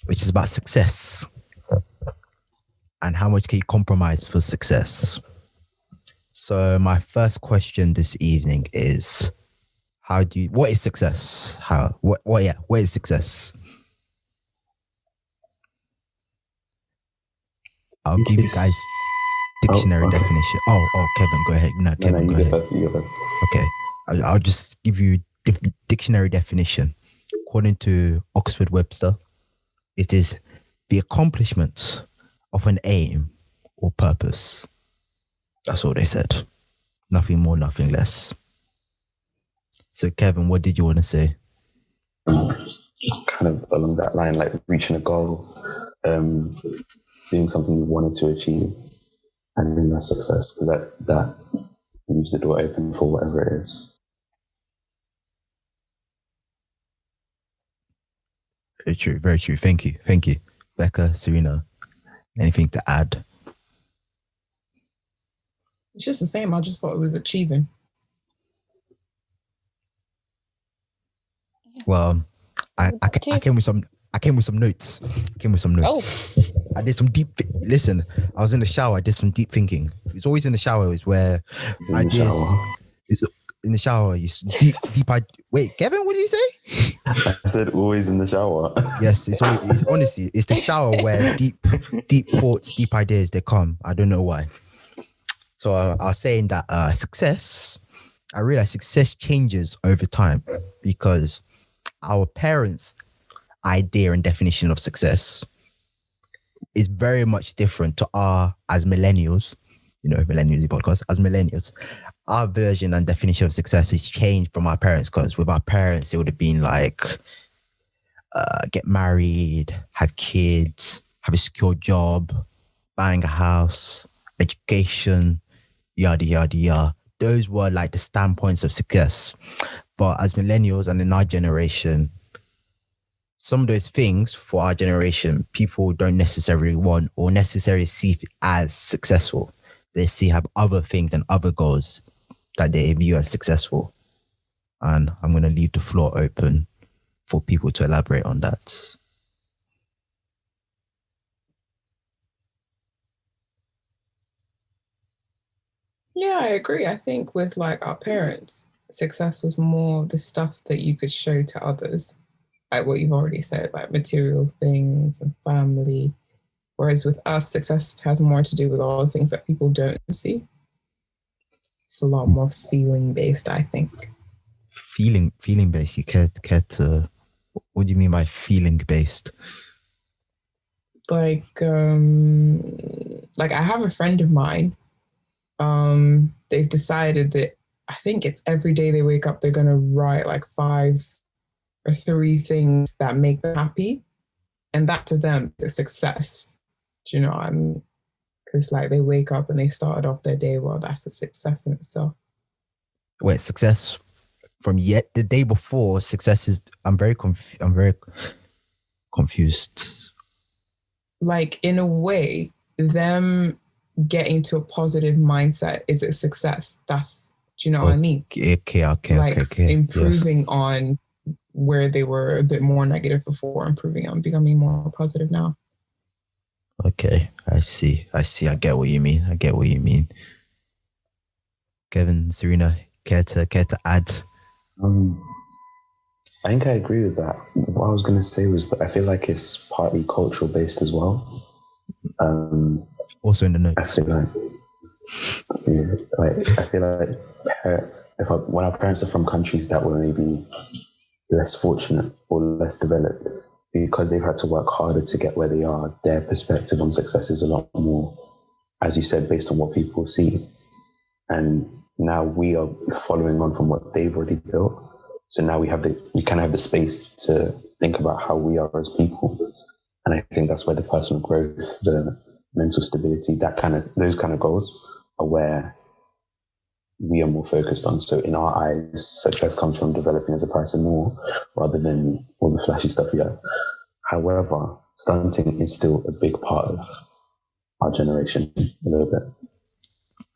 which is about success and how much can you compromise for success. So my first question this evening is, what is success? What is success? I'll give you guys dictionary definition. Oh, Kevin, go ahead. No, Kevin, go ahead. You go first. Okay, I'll just give you dictionary definition. According to Oxford Webster, it is the accomplishment of an aim or purpose. That's all they said. Nothing more, nothing less. So, Kevin, what did you want to say? Kind of along that line, like reaching a goal, doing something you wanted to achieve, and then that's success, because that leaves the door open for whatever it is. Very true, very true. Thank you. Becca, Serena, anything to add? It's just the same. I just thought it was achieving. Well, I came with some notes. Oh. I did some deep. Listen, I was in the shower. I did some deep thinking. It's always in the shower is where ideas. It's in the shower. You deep. Wait, Kevin, what did you say? I said always in the shower. Yes, it's honestly, it's the shower where deep thoughts, deep ideas they come. I don't know why. So I was saying that success. I realized success changes over time because our parents' idea and definition of success is very much different to as millennials, millennials podcast, as millennials, our version and definition of success has changed from our parents, because with our parents, it would have been like, get married, have kids, have a secure job, buying a house, education, yada, yada, yada. Those were like the standpoints of success. But as millennials and in our generation, some of those things for our generation, people don't necessarily want or necessarily see as successful. They have other things and other goals that they view as successful. And I'm going to leave the floor open for people to elaborate on that. Yeah, I agree. I think with like our parents, success was more the stuff that you could show to others, like what you've already said, like material things and family. Whereas with us, success has more to do with all the things that people don't see. It's a lot more feeling based, I think. Feeling based. You care to? What do you mean by feeling based? Like I have a friend of mine. They've decided that I think it's every day they wake up, they're going to write like 5 or 3 things that make them happy. And that to them is success. Do you know what I mean? Because like they wake up and they started off their day, well, that's a success in itself. Wait, success from the day before, success is, I'm very confused. Like in a way, them getting to a positive mindset is a success. That's, do you know what I mean? Okay. Improving on where they were a bit more negative before, improving on becoming more positive now. Okay, I see. I get what you mean. Kevin, Serena, care to add? I think I agree with that. What I was going to say was that I feel like it's partly cultural based as well. Also in the notes. I feel like when our parents are from countries that were maybe less fortunate or less developed, because they've had to work harder to get where they are, their perspective on success is a lot more, as you said, based on what people see. And now we are following on from what they've already built. So now we kind of have the space to think about how we are as people. And I think that's where the personal growth, the mental stability, those kind of goals are where we are more focused on. So in our eyes, success comes from developing as a person more rather than all the flashy stuff we have. However, stunting is still a big part of our generation, a little bit.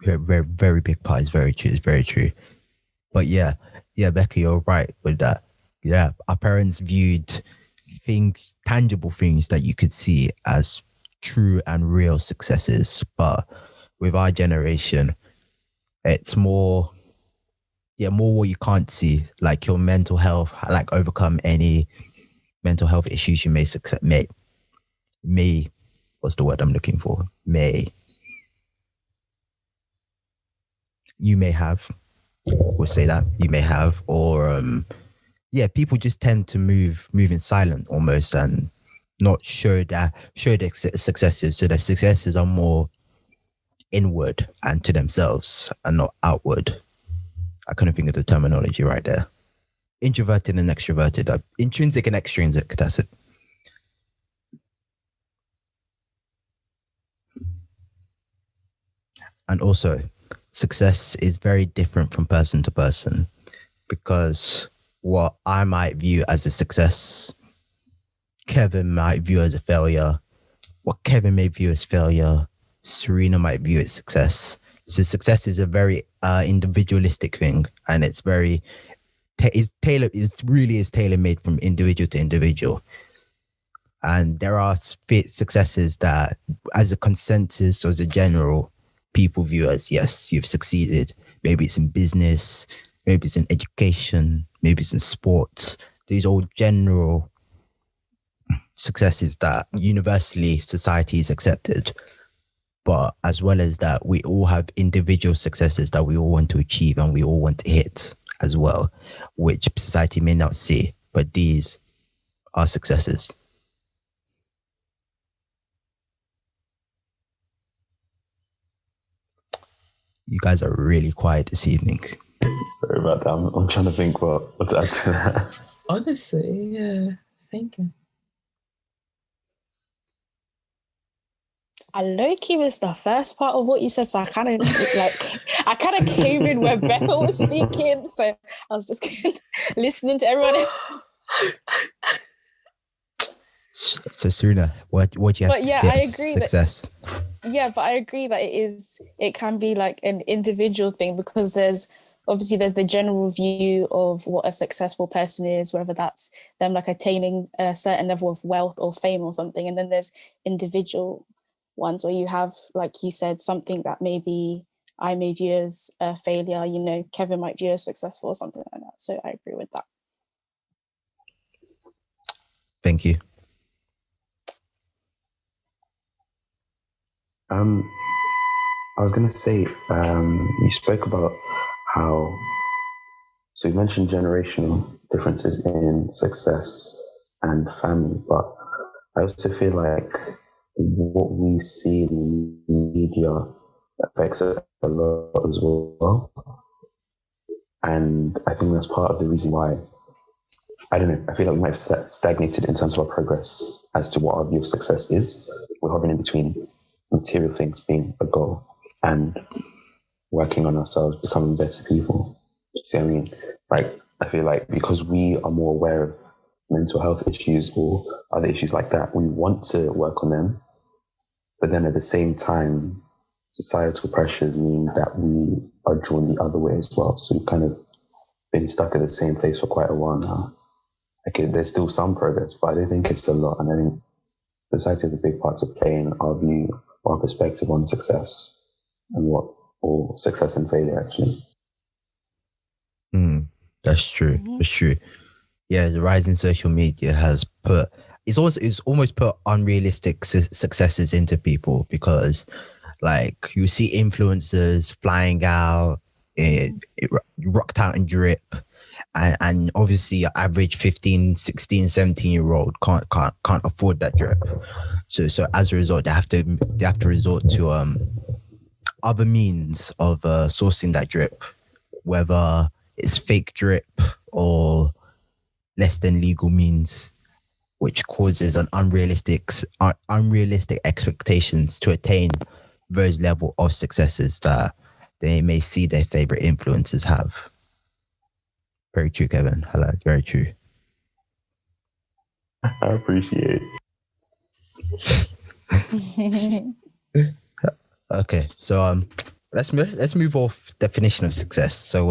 Very, very, very big part. It's very true. But yeah, Becca, you're right with that. Yeah, our parents viewed things, tangible things that you could see as true and real successes. But with our generation, it's more what you can't see, like your mental health, like overcome any mental health issues you may what's the word I'm looking for? You may have, we'll say that, you may have, or people just tend to move in silent almost and not show their successes. So their successes are more inward and to themselves and not outward. I couldn't think of the terminology right there. Introverted and extroverted, intrinsic and extrinsic, that's it. And also, success is very different from person to person, because what I might view as a success, Kevin might view as a failure. What Kevin may view as failure, Serena might view as success. So success is a very individualistic thing, and it's very it really is tailor-made from individual to individual. And there are successes that, as a consensus or as a general, people view as, yes, you've succeeded. Maybe it's in business, maybe it's in education, maybe it's in sports. These are all general successes that universally society is accepted. But as well as that, we all have individual successes that we all want to achieve and we all want to hit as well, which society may not see, but these are successes. You guys are really quiet this evening. Sorry about that. I'm trying to think what to add to that. Honestly, yeah, thinking. I low-key missed the first part of what you said, so I kind of came in where Becca was speaking, so I was just listening to everyone else. So Serena, what do you have to say as success? But I agree that it can be like an individual thing, because there's the general view of what a successful person is, whether that's them like attaining a certain level of wealth or fame or something, and then there's individual ones where you have, like he said, something that maybe I may view as a failure, Kevin might view as successful or something like that. So I agree with that. Thank you. I was going to say, you spoke about how, so you mentioned generational differences in success and family, but I also feel like what we see in the media affects it a lot as well. And I think that's part of the reason why, I don't know, I feel like we might have stagnated in terms of our progress as to what our view of success is. We're hovering in between material things being a goal and working on ourselves, becoming better people. See what I mean? Like, I feel like because we are more aware of mental health issues or other issues like that, we want to work on them. But then at the same time, societal pressures mean that we are drawn the other way as well. So we've kind of been stuck at the same place for quite a while now. Like, there's still some progress, but I don't think it's a lot. And I think society has a big part to play in our view, our perspective on success or success and failure, actually. That's true. That's true. Yeah, the rise in social media has it's almost put unrealistic successes into people, because like you see influencers flying out, rocked out in drip, and obviously your average 15, 16, 17-year-old can't afford that drip. So as a result, they have to resort to other means of sourcing that drip, whether it's fake drip or less than legal means, which causes an unrealistic expectations to attain those level of successes that they may see their favorite influencers have. Very true, Kevin. Hello, very true. I appreciate Okay, so let's move off definition of success. So